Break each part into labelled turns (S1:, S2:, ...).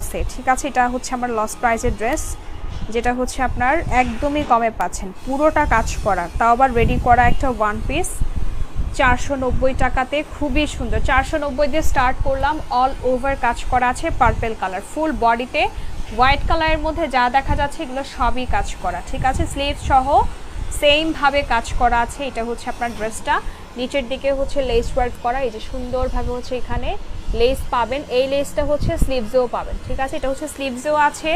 S1: লসে, ঠিক আছে। এটা হচ্ছে আমার লস প্রাইসের ড্রেস, যেটা হচ্ছে আপনার একদমই কমে পাচ্ছেন, পুরোটা কাজ করা, তাও আবার রেডি করা একটা ওয়ান পিস 490 টাকাতে, খুবই সুন্দর। 490 দিয়ে স্টার্ট করলাম, অল ওভার কাজ করা আছে, পার্পেল কালার, ফুল বডিতে হোয়াইট কালারের মধ্যে যা দেখা যাচ্ছে এগুলো সবই কাজ করা, ঠিক আছে। স্লিভ সহ সেম ভাবে কাজ করা আছে। এটা হচ্ছে আপনার ড্রেসটা, নিচের দিকে হচ্ছে লেস ওয়ার্ক করা, এই যে সুন্দরভাবে হচ্ছে এখানে লেস পাবেন, এই লেসটা হচ্ছে স্লিভসেও পাবেন, ঠিক আছে। এটা হচ্ছে স্লিভসেও আছে,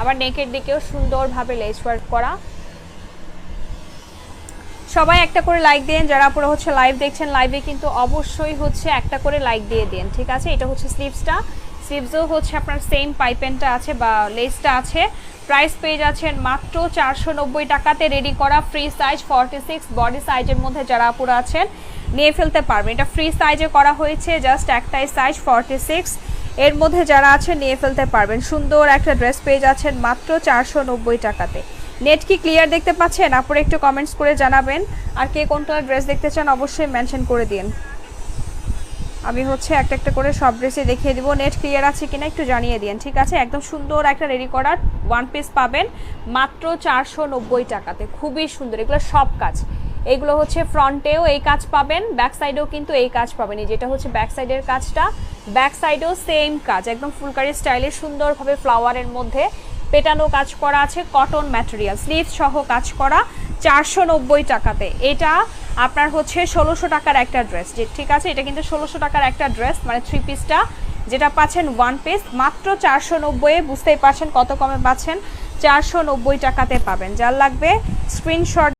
S1: আবার নেকের দিকেও সুন্দরভাবে লেস ওয়ার্ক করা। সবাই একটা করে লাইক দেন, যারা পুরো হচ্ছে লাইভ দেখছেন, লাইভে কিন্তু অবশ্যই হচ্ছে একটা করে লাইক দিয়ে দেন, ঠিক আছে। এটা হচ্ছে স্লিভসটা, স্লিভসেও হচ্ছে আপনার সেম পাইপেনটা আছে বা লেসটা আছে। প্রাইস পেয়ে যাচ্ছেন মাত্র 490 টাকাতে, রেডি করা, ফ্রি সাইজ 46 বডি সাইজের মধ্যে যারা আপুরা আছেন নিয়ে ফেলতে পারবেন। এটা ফ্রি সাইজে করা হয়েছে, জাস্ট একটাই সাইজ 46, এর মধ্যে যারা আছেন নিয়ে ফেলতে পারবেন। সুন্দর একটা ড্রেস পেয়ে যাচ্ছেন মাত্র 490 টাকাতে। নেট কি ক্লিয়ার দেখতে পাচ্ছেন? আপুরা একটু কমেন্টস করে জানাবেন, আর কে কোনটা ড্রেস দেখতে চান অবশ্যই মেনশন করে দিন। আমি হচ্ছে একটা একটা করে সব ড্রেসে দেখিয়ে দিব, নেট ক্লিয়ার আছে কিনা একটু জানিয়ে দিন, ঠিক আছে। একদম সুন্দর একটা রেডি করা ওয়ান পিস পাবেন মাত্র 490 টাকাতে, খুবই সুন্দর। এগুলো সব কাজ, এগুলো হচ্ছে ফ্রন্টেও এই কাজ পাবেন, ব্যাক সাইডেও কিন্তু এই কাজ পাবেন। যেটা হচ্ছে ব্যাক সাইডের কাজটা, ব্যাক সাইডেও সেম কাজ, একদম ফুলকারি স্টাইলে সুন্দরভাবে ফ্লাওয়ারের মধ্যে পেটানো কাজ করা আছে, কটন ম্যাটেরিয়াল, স্লিভ সহ কাজ করা 490 টাকাতে। এটা আপনার হচ্ছে 1600 টাকার একটা ড্রেস, ঠিক আছে। এটা কিন্তু 1600 টাকার একটা ড্রেস, মানে থ্রি পিসটা যেটা পাচ্ছেন ওয়ান পিস মাত্র 490-এ, বুঝতেই পারছেন কত কমে পাচ্ছেন, 490 টাকাতে পাবেন। যার লাগবে স্ক্রিনশট